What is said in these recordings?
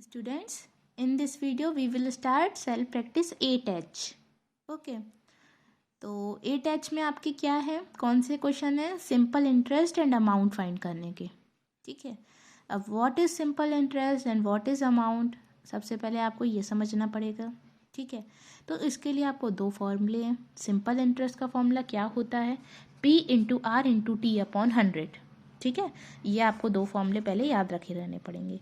Students, in this video we will start self practice 8H. Okay, तो 8H में आपके क्या है, कौन से क्वेश्चन है? Simple interest and amount find करने के. ठीक है. अब what is simple interest and what is amount, सबसे पहले आपको ये समझना पड़ेगा. ठीक है. तो इसके लिए आपको दो फॉर्मूले हैं. सिंपल इंटरेस्ट का फॉर्मूला क्या होता है? P into R into T upon 100. ठीक है. ये आपको दो फॉर्मूले पहले याद रखे रहने पड़ेंगे.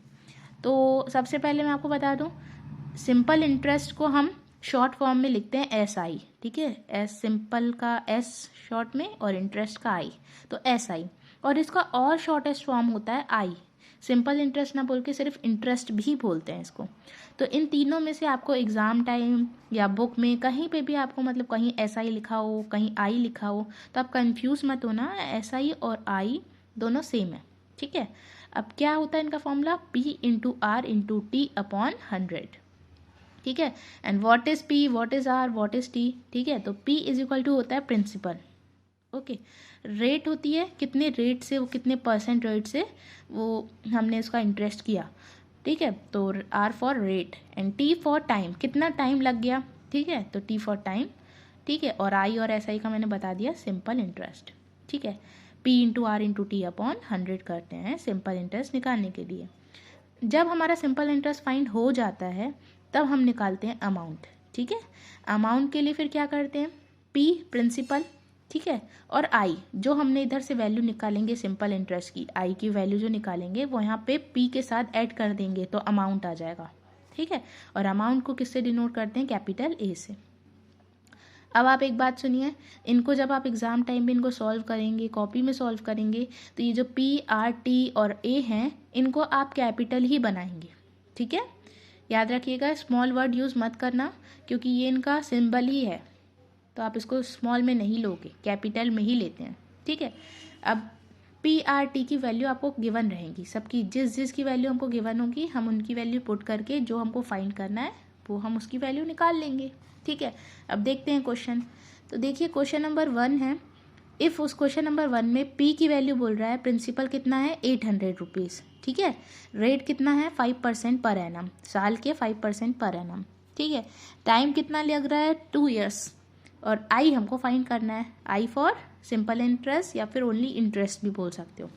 तो सबसे पहले मैं आपको बता दूं, सिंपल इंटरेस्ट को हम शॉर्ट फॉर्म में लिखते हैं एस आई. ठीक है. एस सिंपल का एस शॉर्ट में और इंटरेस्ट का आई, तो एस आई. और इसका और शॉर्टेस्ट फॉर्म होता है आई. सिंपल इंटरेस्ट ना बोल के सिर्फ इंटरेस्ट भी बोलते हैं इसको. तो इन तीनों में से आपको एग्ज़ाम टाइम या बुक में कहीं पे भी आपको मतलब कहीं एस आई लिखा हो कहीं आई लिखा हो तो आप कंफ्यूज मत होना. एस आई और आई दोनों सेम है. ठीक है. अब क्या होता है इनका formula? P into R into T upon 100. ठीक है. And what is P, what is R, what is T. ठीक है. तो P इज इक्वल टू होता है प्रिंसिपल. ओके. रेट होती है कितने रेट से, वो कितने परसेंट रेट से वो हमने उसका इंटरेस्ट किया. ठीक है. तो R for rate and T for time, कितना टाइम लग गया. ठीक है. तो T फॉर टाइम. ठीक है. और I और SI का मैंने बता दिया सिंपल इंटरेस्ट. ठीक है. P into R into T upon 100 करते हैं सिंपल इंटरेस्ट निकालने के लिए. जब हमारा सिंपल इंटरेस्ट फाइंड हो जाता है तब हम निकालते हैं अमाउंट. ठीक है. अमाउंट के लिए फिर क्या करते हैं? P principal. ठीक है. और I जो हमने इधर से वैल्यू निकालेंगे सिंपल इंटरेस्ट की, I की वैल्यू जो निकालेंगे वो यहाँ पे P के साथ ऐड कर देंगे तो अमाउंट आ जाएगा. ठीक है. और अमाउंट को किससे डिनोट करते हैं? कैपिटल A से. अब आप एक बात सुनिए, इनको जब आप एग्ज़ाम टाइम में इनको सॉल्व करेंगे, कॉपी में सॉल्व करेंगे, तो ये जो P, R, T और A हैं इनको आप कैपिटल ही बनाएंगे. ठीक है. याद रखिएगा, स्मॉल वर्ड यूज़ मत करना क्योंकि ये इनका सिंबल ही है, तो आप इसको स्मॉल में नहीं लोगे, कैपिटल में ही लेते हैं. ठीक है. अब P, R, T की वैल्यू आपको गिवन रहेंगी, सबकी जिस जिस की वैल्यू हमको गिवन होगी हम उनकी वैल्यू पुट करके जो हमको फाइंड करना है वो हम उसकी वैल्यू निकाल लेंगे. ठीक है. अब देखते हैं क्वेश्चन. तो देखिए क्वेश्चन नंबर 1 है. इफ़ उस क्वेश्चन नंबर 1 में P की वैल्यू बोल रहा है, प्रिंसिपल कितना है? 800 रुपीज़. ठीक है. रेट कितना है? 5% पर एनम, साल के 5% पर एनम. ठीक है. टाइम कितना लग रहा है? 2 ईयर्स. और आई हमको फाइंड करना है. आई फॉर सिंपल इंटरेस्ट या फिर ओनली इंटरेस्ट भी बोल सकते हो.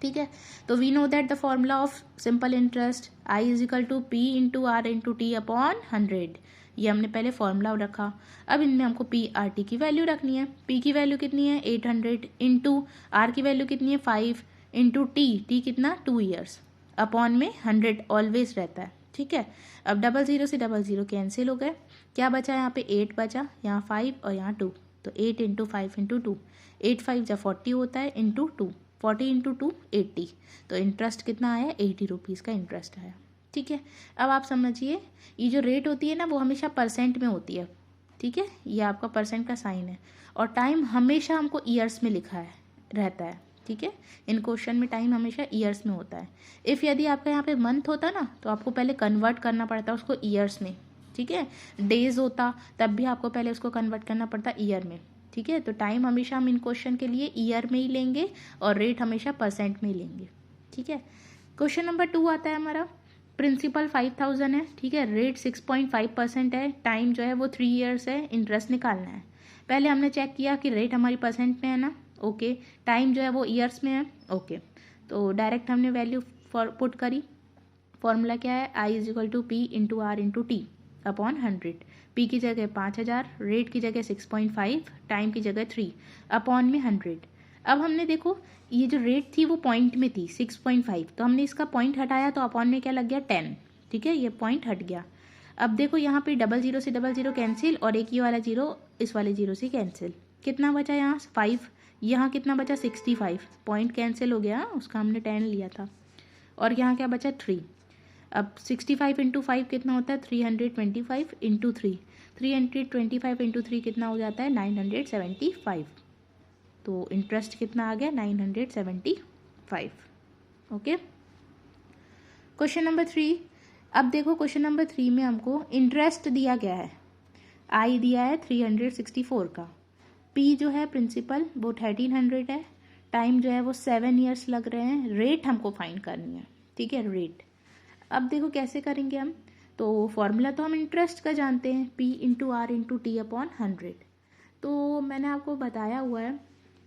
ठीक है. तो we know that the formula of simple interest I is equal to P into R into T upon 100. ये हमने पहले फॉर्मूला रखा. अब इनमें हमको P, R, T की वैल्यू रखनी है. P की वैल्यू कितनी है? 800 इंटू R की वैल्यू कितनी है? 5 इंटू T कितना? 2 ईयर्स अपॉन में 100 ऑलवेज रहता है. ठीक है. अब डबल ज़ीरो से डबल ज़ीरो कैंसिल हो गए. क्या बचा? यहाँ पे 8 बचा, यहाँ 5 और यहाँ 2. तो 8 इंटू 5 इंटू 2, 8 5 जब 40 होता है इंटू 2, 40 इंटू 2 80. तो इंटरेस्ट कितना आया? 80 रुपीज़ का इंटरेस्ट आया. ठीक है. अब आप समझिए, ये जो रेट होती है ना वो हमेशा परसेंट में होती है. ठीक है. ये आपका परसेंट का साइन है. और टाइम हमेशा हमको ईयर्स में लिखा है रहता है. ठीक है. इन क्वेश्चन में टाइम हमेशा ईयर्स में होता है. इफ़ यदि आपका यहाँ पे मंथ होता ना तो आपको पहले कन्वर्ट करना पड़ता उसको ईयर्स में. ठीक है. डेज होता तब भी आपको पहले उसको कन्वर्ट करना पड़ता ईयर में. ठीक है. तो टाइम हमेशा हम इन क्वेश्चन के लिए ईयर में ही लेंगे और रेट हमेशा परसेंट में ही लेंगे. ठीक है. क्वेश्चन नंबर 2 आता है हमारा. प्रिंसिपल 5000 है. ठीक है. रेट 6.5% है. टाइम जो है वो 3 ईयर्स है. इंटरेस्ट निकालना है. पहले हमने चेक किया कि रेट हमारी परसेंट में है ना. ओके. टाइम जो है वो ईयर्स में है. ओके. तो डायरेक्ट हमने वैल्यू पुट करी. फॉर्मूला क्या है? I is equal to P into R into T upon 100. P की जगह 5000, रेट की जगह 6.5, टाइम की जगह 3 अपॉन में 100. अब हमने देखो ये जो रेट थी वो पॉइंट में थी 6.5, तो हमने इसका पॉइंट हटाया तो अपॉन में क्या लग गया? 10. ठीक है. ये पॉइंट हट गया. अब देखो यहाँ पे डबल ज़ीरो से डबल ज़ीरो कैंसिल और एक ये वाला जीरो इस वाले जीरो से कैंसिल. कितना बचा यहाँ? 5. यहाँ कितना बचा? 65. पॉइंट कैंसिल हो गया, उसका हमने 10 लिया था. और यहाँ क्या बचा? 3. अब 65 इंटू 5 कितना होता है? 325 इंटू 3. 325 इंटू 3 कितना हो जाता है? 975. तो इंटरेस्ट कितना आ गया? 975. ओके. Question number 3. अब देखो क्वेश्चन नंबर 3 में हमको इंटरेस्ट दिया गया है. आई दिया है 364 का. P जो है प्रिंसिपल वो 1300 है. टाइम जो है वो 7 ईयर्स लग रहे हैं. रेट हमको फाइंड करनी है. ठीक है. रेट अब देखो कैसे करेंगे हम, तो फॉर्मूला तो हम इंटरेस्ट का जानते हैं, P into R into T upon 100। तो मैंने आपको बताया हुआ है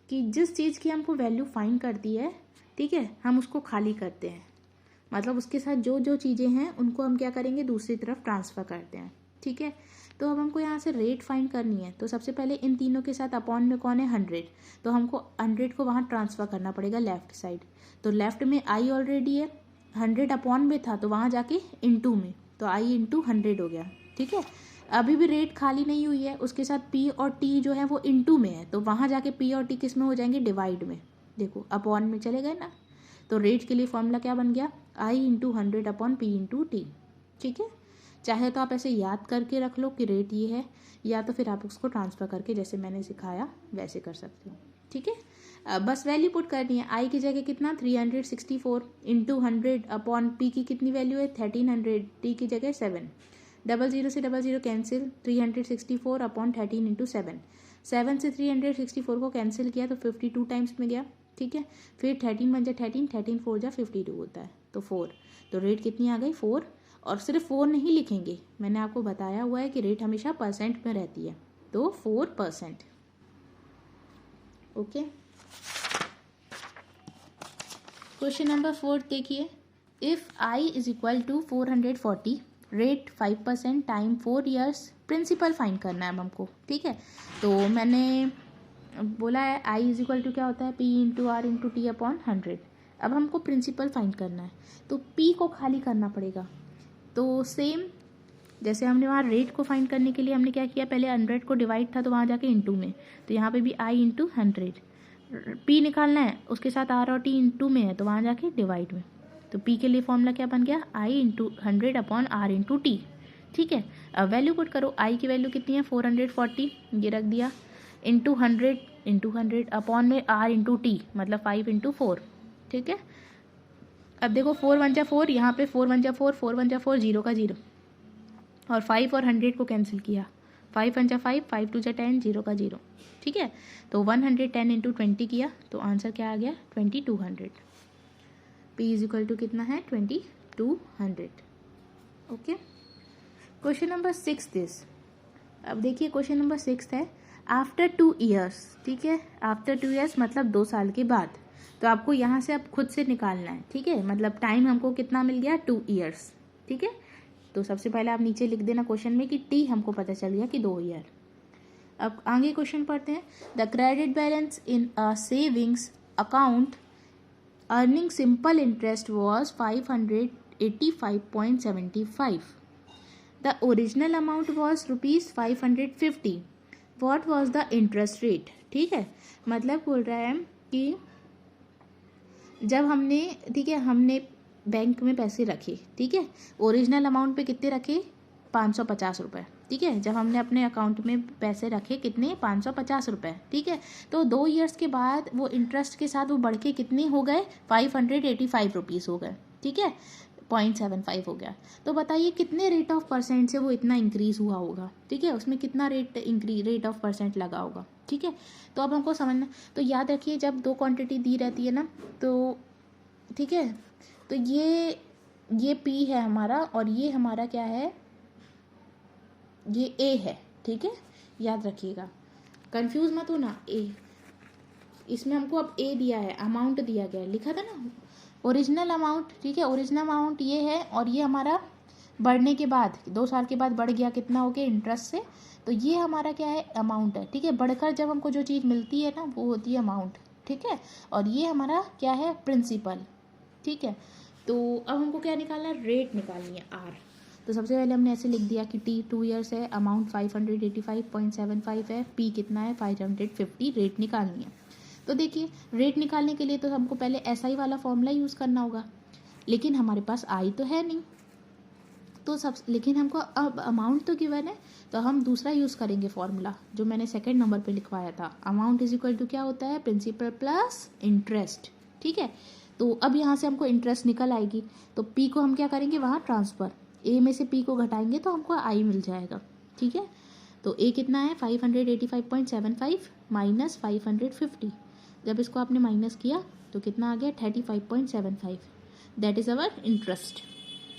कि जिस चीज़ की हमको वैल्यू फाइंड करती है, ठीक है, हम उसको खाली करते हैं, मतलब उसके साथ जो जो चीज़ें हैं उनको हम क्या करेंगे, दूसरी तरफ ट्रांसफ़र करते हैं, ठीक है। तो अब हमको यहाँ से रेट फाइंड करनी है, तो सबसे पहले इन तीनों के साथ अपॉन में कौन है, 100, तो हमको 100 को वहाँ ट्रांसफ़र करना पड़ेगा लेफ़्ट साइड। तो लेफ़्ट में आई ऑलरेडी है, 100 अपॉन में था तो वहाँ जाके इंटू में, तो आई इंटू 100 हो गया, ठीक है। अभी भी रेट खाली नहीं हुई है, उसके साथ पी और टी जो है वो इंटू में है, तो वहाँ जाके पी और टी किस में हो जाएंगे, डिवाइड में। देखो अपॉन में चले गए ना, तो रेट के लिए फॉर्मूला क्या बन गया, I into 100 upon P into T, ठीक है। चाहे तो आप ऐसे याद करके रख लो कि रेट ये है, या तो फिर आप उसको ट्रांसफ़र करके जैसे मैंने सिखाया वैसे कर सकते हो, ठीक है। अब बस वैल्यू पुट करनी है, आई की जगह कितना 364 इंटू 100 अपॉन पी की कितनी वैल्यू है 1300, टी की जगह 7, 00 से 00 कैंसिल, 364 अपॉन 13 इंटू 7, 7 से 364 को कैंसिल किया तो 52 टाइम्स में गया, ठीक है। फिर 13 बन जाए 13, 13 4 जा 52 होता है, तो 4, तो रेट कितनी आ गई 4। और सिर्फ 4 नहीं लिखेंगे, मैंने आपको बताया हुआ है कि रेट हमेशा परसेंट में रहती है, तो 4%, ओके। क्वेश्चन नंबर 4 देखिए, if I is equal to 440, rate 5% time 4 years, principal find करना है हमको, ठीक है। तो मैंने बोला है आई इज इक्वल टू क्या होता है, P into R into T upon 100। अब हमको प्रिंसिपल फाइंड करना है, तो पी को खाली करना पड़ेगा। तो सेम जैसे हमने वहाँ रेट को फाइंड करने के लिए हमने क्या किया, पहले 100 को डिवाइड था तो वहाँ जाके इंटू में, तो यहाँ पे भी आई इंटू 100, पी निकालना है, उसके साथ आर और टी इंटू में है तो वहाँ जाके डिवाइड में। तो पी के लिए फॉर्मूला क्या बन गया, I into 100 upon R into T, ठीक है। अब वैल्यू पुट करो, आई की वैल्यू कितनी है 440, ये रख दिया, इंटू 100 अपॉन में आर इंटू टी मतलब 5 इंटू 4, ठीक है। अब देखो 4 1 जा 4, यहाँ पे 4 1 जा 4, 4 1 जा 4, 0 का 0, और 5 और 100 को कैंसिल किया, 5 1 जा 5, 5 2 जा 10, 0 का 0, ठीक है। तो 110 इंटू 20 किया तो आंसर क्या आ गया 2200। पी इज इक्वल टू कितना है 2200, ओके। क्वेश्चन नंबर 6 दिस, अब देखिए क्वेश्चन नंबर 6 है, आफ्टर 2 ईयर्स, ठीक है, आफ्टर 2 ईयर्स मतलब 2 साल के बाद, तो आपको यहाँ से अब खुद से निकालना है, ठीक है। मतलब टाइम हमको कितना मिल गया 2 ईयर्स, ठीक है। तो सबसे पहले आप नीचे लिख देना क्वेश्चन में कि टी हमको पता चल गया कि 2 ईयर। अब आगे क्वेश्चन पढ़ते हैं, the credit balance in a savings account earning simple interest was 585.75, the original amount was ₹550, what was the interest rate, ठीक है। मतलब बोल रहा है कि जब हमने, ठीक है, हमने बैंक में पैसे रखे, ठीक है, ओरिजिनल अमाउंट पे कितने रखे 550 रुपये, ठीक है। जब हमने अपने अकाउंट में पैसे रखे कितने 550 रुपये, ठीक है। तो 2 ईयर्स के बाद वो इंटरेस्ट के साथ वो बढ़ के कितने हो गए 585 रुपीज़ हो गए, ठीक है, 0.75 हो गया। तो बताइए कितने रेट ऑफ परसेंट से वो इतना इंक्रीज़ हुआ होगा, ठीक है, उसमें कितना रेट ऑफ परसेंट लगा होगा, ठीक है। तो अब हमको समझना, तो याद रखिए जब 2 क्वांटिटी दी रहती है ना, तो ठीक है, तो ये P है हमारा और ये हमारा क्या है, ये A है, ठीक है, याद रखिएगा, कंफ्यूज मत हो ना। A इसमें हमको अब A दिया है, अमाउंट दिया गया है, लिखा था ना ओरिजिनल अमाउंट, ठीक है, ओरिजिनल अमाउंट ये है, और ये हमारा बढ़ने के बाद 2 साल के बाद बढ़ गया कितना हो गया इंटरेस्ट से, तो ये हमारा क्या है अमाउंट है, ठीक है। बढ़कर जब हमको जो चीज़ मिलती है ना वो होती है अमाउंट, ठीक है, और ये हमारा क्या है प्रिंसिपल, ठीक है। तो अब हमको क्या निकालना है, रेट निकालनी है आर। तो सबसे पहले हमने ऐसे लिख दिया कि टी 2 ईयर्स है, अमाउंट 585.75 है, पी कितना है 550, रेट निकालनी है। तो देखिए रेट निकालने के लिए तो हमको पहले एसआई वाला फॉर्मूला यूज़ करना होगा, लेकिन हमारे पास आई तो है नहीं, तो लेकिन हमको अब अमाउंट तो गिवन है, तो हम दूसरा यूज़ करेंगे फॉर्मूला जो मैंने सेकंड नंबर पे लिखवाया था, अमाउंट इज इक्वल टू क्या होता है प्रिंसिपल प्लस इंटरेस्ट, ठीक है। तो अब यहाँ से हमको इंटरेस्ट निकल आएगी, तो पी को हम क्या करेंगे वहाँ ट्रांसफ़र, ए में से पी को घटाएंगे तो हमको आई मिल जाएगा, ठीक है। तो ए कितना है 585.75 माइनस 550, जब इसको आपने माइनस किया तो कितना आ गया 35.75, दैट इज़ अवर इंटरेस्ट,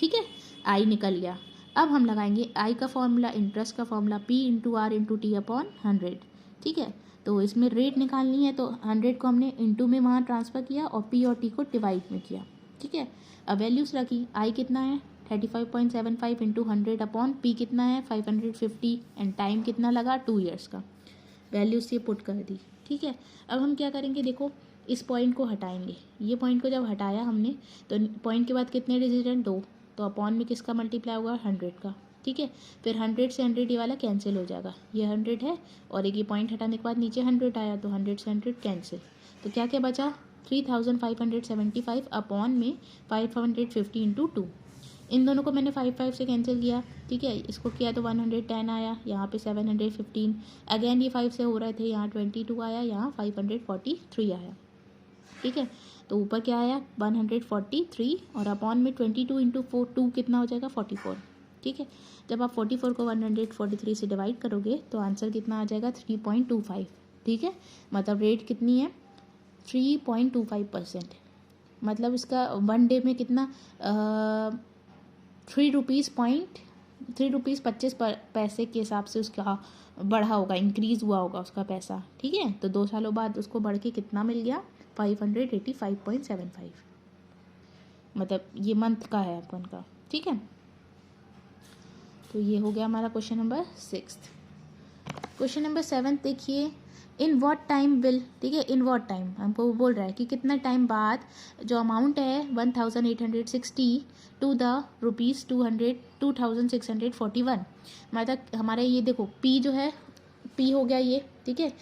ठीक है, आई निकल गया। अब हम लगाएंगे आई का फॉर्मूला, इंटरेस्ट का formula P into R into T upon 100। ठीक है, तो इसमें रेट निकालनी है तो 100 को हमने इंटू में वहाँ ट्रांसफ़र किया और P और T को डिवाइड में किया। ठीक है, अब वैल्यूज़ रखी, आई कितना है 35.75 इंटू 100 अपॉन P कितना है 550 एंड टाइम कितना लगा 2 ईयर्स का। वैल्यूज़ ये पुट कर दी। ठीक है, अब हम क्या करेंगे, देखो इस पॉइंट को हटाएंगे, ये पॉइंट को जब हटाया हमने तो पॉइंट के बाद कितने डिजिट हैं 2, तो अपॉन में किसका मल्टीप्लाई होगा 100 का। ठीक है, फिर 100 से 100 ये वाला कैंसिल हो जाएगा, ये 100 है और एक ये पॉइंट हटाने के बाद नीचे 100 आया तो 100 से 100 कैंसिल, तो क्या क्या बचा 3575 अपॉन में 550 इंटू 2। इन दोनों को मैंने 5 से कैंसिल किया। ठीक है, इसको किया तो 110 आया, यहाँ पे 715, अगेन ये 5 से हो रहे थे, यहाँ 22 आया, यहाँ 543 आया। ठीक है, तो ऊपर क्या आया 143 और अपॉन में 22 इंटू 2 कितना हो जाएगा 44। ठीक है, जब आप 44 को 143 से डिवाइड करोगे तो आंसर कितना आ जाएगा 3.25। ठीक है, मतलब रेट कितनी है 3.25%, मतलब इसका 1 डे में कितना 3.25 पैसे के हिसाब से उसका बढ़ा होगा, इंक्रीज़ हुआ होगा उसका पैसा। ठीक है, तो 2 सालों बाद उसको बढ़ के कितना मिल गया 585.75, मतलब ये मंथ का है अपन का। ठीक है, तो ये हो गया हमारा क्वेश्चन नंबर 6। क्वेश्चन नंबर 7 देखिए, इन वॉट टाइम विल, ठीक है, इन वॉट टाइम हमको बोल रहा है कि कितना टाइम बाद जो अमाउंट है 1860 टू द रुपीज़ 2641, मतलब हमारे ये देखो P जो है P हो गया ये। ठीक है,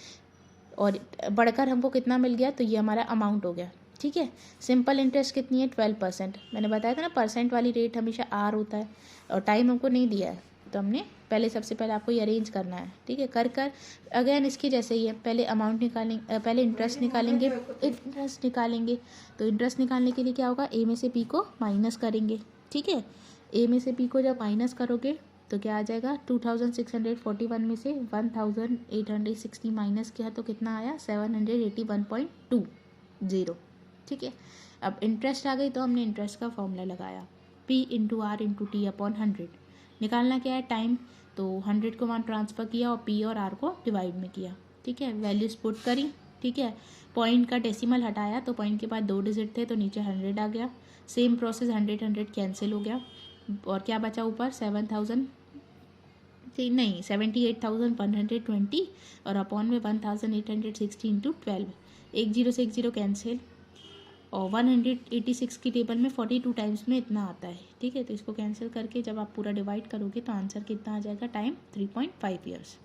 और बढ़कर हमको कितना मिल गया, तो ये हमारा अमाउंट हो गया। ठीक है, सिंपल इंटरेस्ट कितनी है 12%, मैंने बताया था ना परसेंट वाली रेट हमेशा R होता है, और टाइम हमको नहीं दिया है तो हमने पहले सबसे पहले आपको ये अरेंज करना है। ठीक है, कर अगेन इसके जैसे ही है, पहले अमाउंट निकालेंगे, पहले इंटरेस्ट निकालेंगे, तो इंटरेस्ट निकालने के लिए क्या होगा A में से P को माइनस करेंगे। ठीक है, A में से P को जब माइनस करोगे तो क्या आ जाएगा 2641 में से 1860 माइनस किया तो कितना आया 781.20। ठीक है, अब इंटरेस्ट आ गई तो हमने इंटरेस्ट का फॉर्मूला लगाया P into R into T upon 100। निकालना क्या है टाइम, तो 100 को वहाँ ट्रांसफ़र किया और P और R को डिवाइड में किया। ठीक है, वैल्यूज पुट करी। ठीक है, पॉइंट का डेसिमल हटाया तो पॉइंट के बाद 2 डिजिट थे तो नीचे 100 आ गया। सेम प्रोसेस 100 कैंसिल हो गया और क्या बचा ऊपर 78,120 और अपॉन में 1860 इंटू 12, एक जीरो से एक जीरो कैंसिल, और 186 की टेबल में 42 टाइम्स में इतना आता है। ठीक है, तो इसको कैंसिल करके जब आप पूरा डिवाइड करोगे तो आंसर कितना आ जाएगा टाइम 3.5 ईयर्स।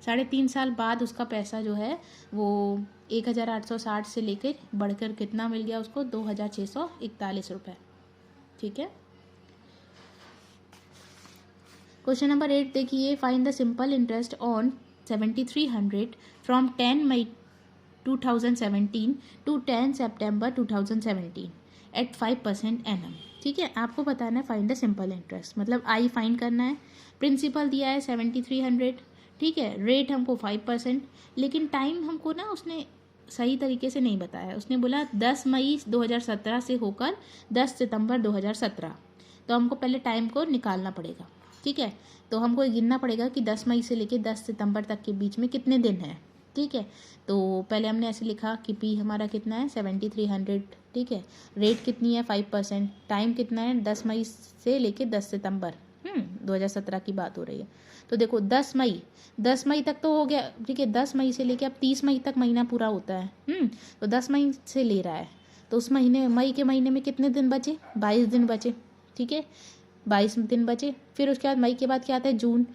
3.5 साल बाद उसका पैसा जो है वो 1860 से लेकर बढ़कर कितना मिल गया उसको 2641 रुपये। ठीक है, क्वेश्चन नंबर 8 देखिए, find the simple interest on 7300 from 10 May 2017 to 10 सितंबर 2017 एट 5% एनम। ठीक है, आपको बताना है फाइंड द सिंपल इंटरेस्ट, मतलब आई फाइंड करना है। प्रिंसिपल दिया है 7300। ठीक है, रेट हमको 5%, लेकिन टाइम हमको ना उसने सही तरीके से नहीं बताया। उसने बोला 10 मई 2017 से होकर 10 सितंबर 2017, तो हमको पहले टाइम को निकालना पड़ेगा। ठीक है, तो हमको गिनना पड़ेगा कि 10 मई से लेकर 10 सितंबर तक के बीच में कितने दिन हैं। ठीक है, तो पहले हमने ऐसे लिखा कि P हमारा कितना है 7300। ठीक है, रेट कितनी है 5%, टाइम कितना है 10 मई से लेके 10 सितंबर 2017 की बात हो रही है। तो देखो 10 मई तक तो हो गया। ठीक है, 10 मई से लेके अब 30 मई तक महीना पूरा होता है। तो 10 मई से ले रहा है तो उस महीने मई के महीने में कितने दिन बचे 22 दिन बचे। ठीक है, 22 दिन बचे। फिर उसके बाद मई के बाद क्या आता है जून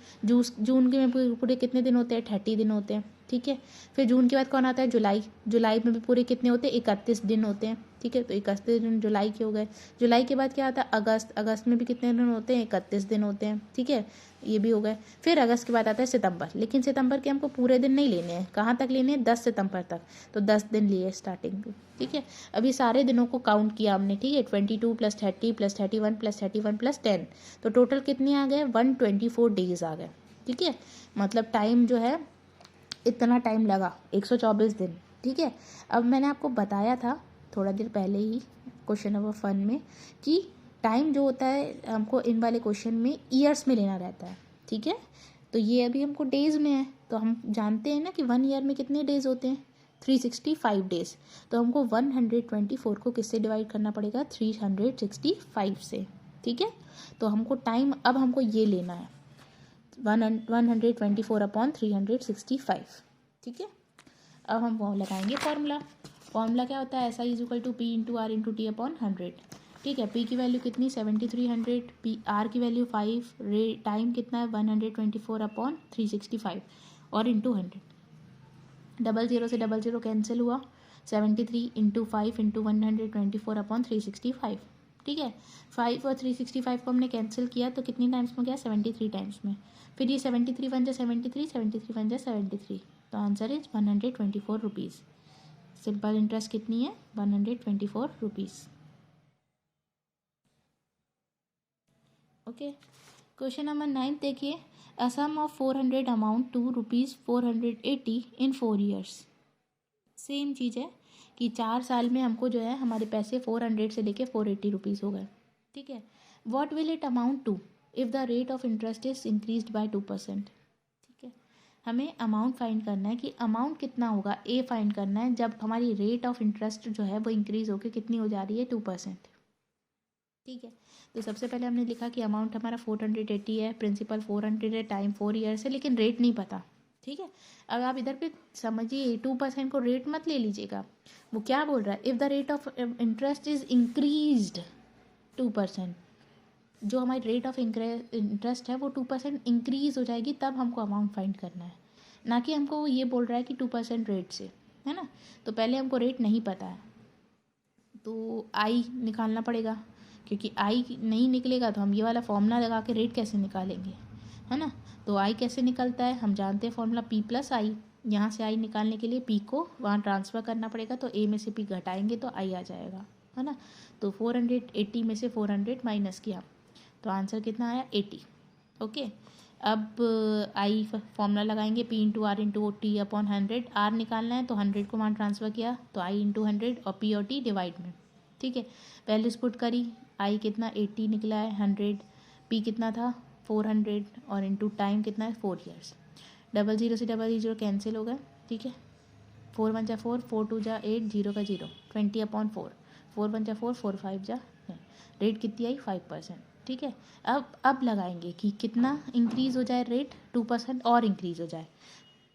के में पूरे कितने दिन होते हैं 30 दिन होते हैं। ठीक है, फिर जून के बाद कौन आता है जुलाई में भी पूरे कितने होते हैं 31 दिन होते हैं। ठीक है, तो 31 दिन जुलाई के हो गए। जुलाई के बाद क्या आता है अगस्त में भी कितने दिन होते हैं 31 दिन होते हैं। ठीक है, ये भी हो गए। फिर अगस्त के बाद आता है सितंबर, लेकिन सितंबर के हमको पूरे दिन नहीं लेने हैं, कहाँ तक लेने हैं 10 सितंबर तक, तो 10 दिन लिए स्टार्टिंग के। ठीक है, अभी सारे दिनों को काउंट किया हमने। ठीक है, 22 + 30 + 31 + 31 + 10, तो टोटल कितने आ गए 124 डेज आ गए। ठीक है, मतलब टाइम जो है इतना टाइम लगा 124 दिन। ठीक है, अब मैंने आपको बताया था थोड़ा देर पहले ही क्वेश्चन नंबर 1 में कि टाइम जो होता है हमको इन वाले क्वेश्चन में ईयर्स में लेना रहता है, ठीक है। तो ये अभी हमको डेज़ में है, तो हम जानते हैं ना कि 1 ईयर में कितने डेज़ होते हैं, 365 डेज़। तो हमको 124 को किससे डिवाइड करना पड़ेगा, 365 से, ठीक है। तो हमको टाइम अब हमको ये लेना है 124 अपॉन 365, ठीक है। अब हम वो लगाएंगे फॉर्मूला क्या होता है, SI is equal to P into R into T upon 100, ठीक है। P की वैल्यू कितनी 7300, पी आर की वैल्यू 5, टाइम कितना है 124 अपॉन 365 और इंटू 100, 00 से 00 कैंसिल हुआ, 73 इंटू 5 इंटू 124 अपॉन 365, ठीक है। 5 और 365 को हमने कैंसिल किया तो कितनी टाइम्स में गया, 73 टाइम्स में। फिर ये 73 बन जाए 73, 73 बन जाए 73, तो answer is 124 rupees. Simple interest कितनी है, 124 रुपीज़। ओके, क्वेश्चन नंबर 9 देखिए, a sum of 400 amount to ₹480 in 4 years. Same चीज़ है कि 4 साल में हमको जो है हमारे पैसे 400 से लेके 480 रुपीज़ हो गए, ठीक है। What will it amount to if the rate of interest is increased by 2%, ठीक है। हमें अमाउंट फाइंड करना है कि अमाउंट कितना होगा, ए फाइंड करना है जब हमारी रेट ऑफ इंटरेस्ट जो है वो इंक्रीज़ होकर कितनी हो जा रही है, 2%, ठीक है। तो सबसे पहले हमने लिखा कि अमाउंट हमारा 480 है, प्रिंसिपल 400 है, टाइम 4 ईयर्स है, लेकिन रेट नहीं पता, ठीक है। अब आप इधर पे समझिए 2% को रेट मत ले लीजिएगा, वो क्या बोल रहा है, if the rate of interest is increased 2%, जो हमारी रेट ऑफ इंटरेस्ट है वो 2% इंक्रीज हो जाएगी, तब हमको अमाउंट फाइंड करना है, ना कि हमको ये बोल रहा है कि 2% रेट से, है ना। तो पहले हमको रेट नहीं पता है तो आई निकालना पड़ेगा, क्योंकि आई नहीं निकलेगा तो हम ये वाला फॉर्मूला लगा के रेट कैसे निकालेंगे, है ना। तो आई कैसे निकलता है, हम जानते हैं फॉर्मूला P प्लस आई। यहाँ से आई निकालने के लिए P को वहाँ ट्रांसफ़र करना पड़ेगा, तो A में से P घटाएंगे तो आई आ जाएगा, है ना। तो 480 में से 400 माइनस किया तो आंसर कितना आया, 80, ओके। अब आई फॉर्मूला लगाएंगे, P into R into T upon 100, R निकालना है तो 100 को वहाँ ट्रांसफ़र किया तो आई इंटू 100 और P और T डिवाइड में, ठीक है। वैल्यूज पुट करी, आई कितना 80 निकला है, 100, P कितना था 400 और इंटू टाइम कितना है 4 ईयर्स। 00 से 00 कैंसिल हो गए, ठीक है। 4 1 जा 4, 4 2 जा 8, 0 का 0, 20 अपॉन 4, 4 1 जा 4, 4 5 जा, रेट कितनी आई 5%, ठीक है। अब लगाएंगे कि कितना इंक्रीज़ हो जाए रेट, 2% और इंक्रीज़ हो जाए,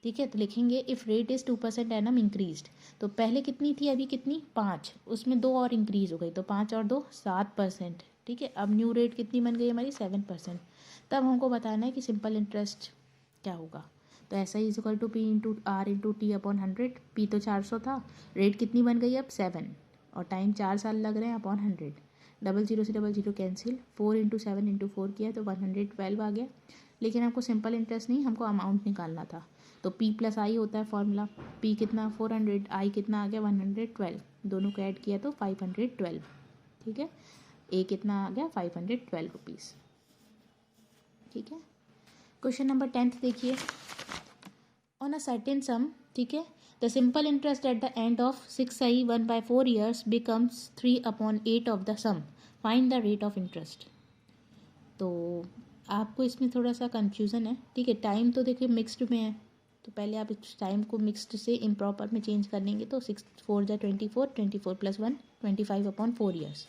ठीक है। तो लिखेंगे if rate is 2% annum increased, तो पहले कितनी थी, अभी कितनी 5, उसमें 2 और इंक्रीज़ हो गई, तो 5 और 2 7%, ठीक है। अब न्यू रेट कितनी बन गई हमारी 7%। तब हमको बताना है कि सिंपल इंटरेस्ट क्या होगा, तो ऐसा ही equal to P into R into T upon 100, P तो 400 था, रेट कितनी बन गई अब 7 और टाइम 4 साल लग रहे हैं अपॉन 100, 00 से 00 कैंसिल, 4 इंटू 7 इंटू 4 किया तो 112 आ गया। लेकिन हमको सिंपल इंटरेस्ट नहीं, हमको अमाउंट निकालना था, तो P प्लस आई होता है फॉर्मूला, P कितना 400, आई कितना आ गया 112, दोनों को ऐड किया तो 512, ठीक है। A कितना आ गया 512 रुपीज़, ठीक है। क्वेश्चन नंबर 10 देखिए, ऑन अ सर्टेन सम, ठीक है, the simple interest at the end of 6i 1/4 years becomes 3/8 of the sum, find the rate of interest. तो आपको इसमें थोड़ा सा कंफ्यूजन है, ठीक है। टाइम तो देखिए मिक्स्ड में है, तो पहले आप इस टाइम को मिक्स्ड से इम्प्रॉपर में चेंज कर लेंगे, तो 6 4 जा 24, 24 प्लस 1 25 अपॉन 4 ईयर्स,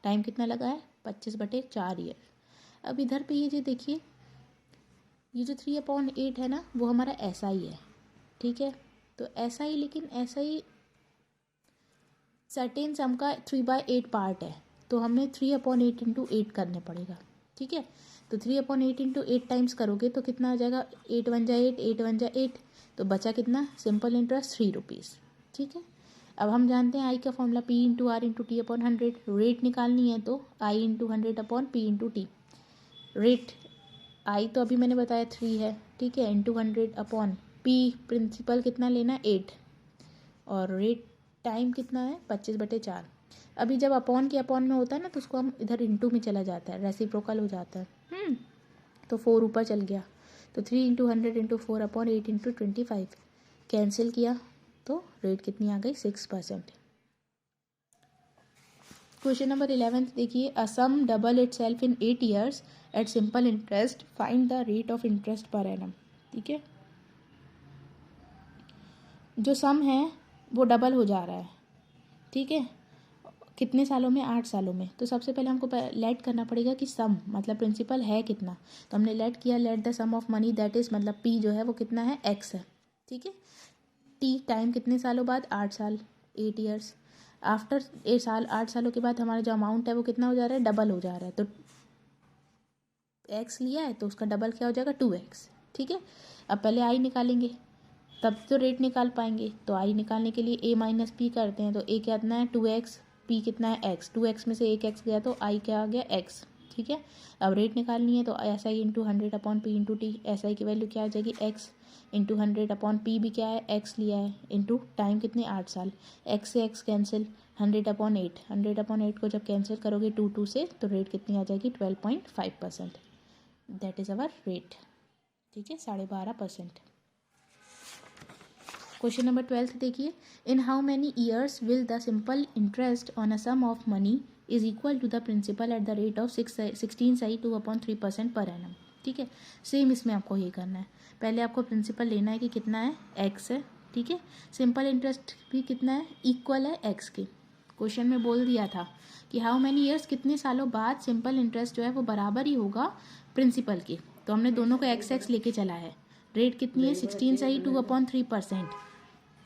टाइम कितना लगा है 25/4 ईयर। अब इधर पे ये जो देखिए, ये जो 3/8 है ना, वो हमारा ऐसा ही है, ठीक है। तो ऐसा ही, लेकिन ऐसा ही सर्टेन सम का 3/8 पार्ट है, तो हमें 3/8 इंटू 8 करने पड़ेगा, ठीक है। तो 3/8 इंटू 8 टाइम्स करोगे तो कितना आ जाएगा, 8 1 जा 8, 8 1 जा 8, तो बचा कितना, सिंपल इंटरेस्ट 3 रुपीज़, ठीक है। अब हम जानते हैं आई का formula P into R into T upon 100, rate निकालनी है तो I into 100 upon P into T, rate I तो अभी मैंने बताया 3 है, ठीक है, इंटू 100 अपॉन P, प्रिंसिपल कितना लेना है 8, और रेट टाइम कितना है 25/4। अभी जब अपॉन के अपॉन में होता है ना, तो उसको हम इधर इंटू में चला जाता है, रेसिप्रोकल हो जाता है, तो 4 ऊपर चल गया, तो 3 into 100 into 4 upon 8 into 25 cancel किया तो रेट कितनी आ गई 6%, क्वेश्चन नंबर 11 देखिए, a sum double itself in 8 years at simple interest, find the rate of interest per annum. ठीक है, जो सम है वो डबल हो जा रहा है। ठीक है, कितने सालों में? 8 सालों में। तो सबसे पहले हमको लेट करना पड़ेगा कि सम मतलब प्रिंसिपल है कितना। तो हमने लेट किया, let the sum of money that is मतलब पी जो है वो कितना है, एक्स है। ठीक है, टी टाइम कितने सालों बाद, 8 साल, 8 ईयर्स। आफ्टर 8 सालों के बाद हमारा जो अमाउंट है वो कितना हो जा रहा है, डबल हो जा रहा है। तो एक्स लिया है तो उसका डबल क्या हो जाएगा, 2x। ठीक है, अब पहले आई निकालेंगे तब तो रेट निकाल पाएंगे। तो आई निकालने के लिए a माइनस पी करते हैं। तो a कितना है, 2x, p कितना है, x। 2x में से एक x गया तो i क्या आ गया, x। ठीक है, अब रेट निकालनी है तो S I into 100 upon P into T. S I की वैल्यू क्या आ जाएगी, x इंटू 100 अपॉन पी भी क्या है, x लिया है, इंटू टाइम कितने, 8 साल। x से x कैंसिल, 100 अपॉन 8, 100 अपॉन 8 को जब कैंसिल करोगे 2 से तो रेट कितनी आ जाएगी, 12.5%। That is our rate. ठीक है, 12.5%। क्वेश्चन नंबर 12 देखिए, in how many years will the simple interest on a sum of money is equal to the principal at the rate of 16.2/3% per annum. ठीक है, same इसमें आपको ये करना है। पहले आपको प्रिंसिपल लेना है कि कितना है, एक्स है। ठीक है, सिंपल इंटरेस्ट भी कितना है, इक्वल है एक्स के। क्वेश्चन में बोल दिया था कि हाउ मैनी ईयर्स, कितने सालों बाद सिंपल इंटरेस्ट जो है वो बराबर ही होगा प्रिंसिपल के। तो हमने दोनों को एक्स एक्स लेके चला है। रेट कितनी है, 16/2/3%।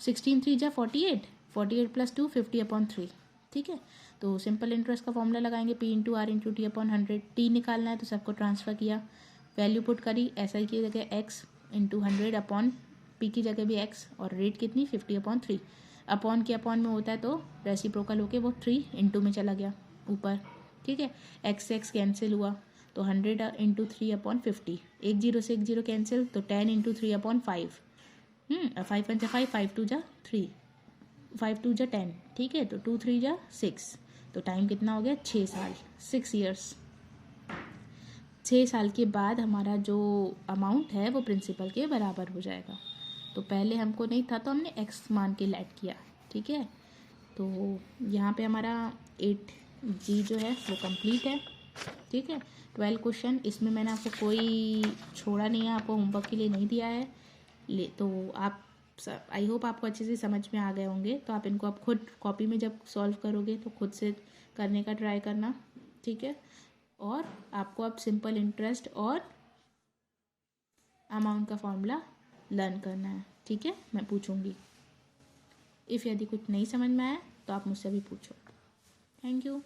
16 3 जा 48, 48 प्लस 2 50/3। ठीक है, तो सिंपल इंटरेस्ट का फॉर्मूला लगाएंगे, P into R into T upon 100। T निकालना है तो सबको ट्रांसफ़र किया, वैल्यू पुट करी, एस आई की जगह एक्स इंटू 100 अपॉन पी की जगह भी एक्स, और रेट कितनी, 50/3। अपॉन के अपॉन में होता है तो रेसिप्रोकल होके वो 3 इंटू में चला गया ऊपर। ठीक है, एक्स से एक्स कैंसिल हुआ तो 100 इंटू 3/50, एक जीरो से एक जीरो कैंसिल तो 10 इंटू 3/5। 5 1 जा 5, 5 2 जा 3, 5 2 जा 10। ठीक है, तो 2 3 जा 6। तो टाइम कितना हो गया, 6 साल, 6 ईयर्स। 6 साल के बाद हमारा जो अमाउंट है वो प्रिंसिपल के बराबर हो जाएगा। तो पहले हमको नहीं था तो हमने एक्स मान के लेट किया। ठीक है, तो यहाँ पे हमारा 8G जो है वो कंप्लीट है। ठीक है, 12 क्वेश्चन, इसमें मैंने आपको कोई छोड़ा नहीं है, आपको होमवर्क के लिए नहीं दिया है। तो आप आई होप आपको अच्छे से समझ में आ गए होंगे। तो आप इनको आप खुद कॉपी में जब सॉल्व करोगे तो खुद से करने का ट्राई करना। ठीक है, और आपको अब सिंपल इंटरेस्ट और अमाउंट का फॉर्मूला लर्न करना है। ठीक है, मैं पूछूंगी, यदि कुछ नहीं समझ में आया तो आप मुझसे भी पूछो। Thank you.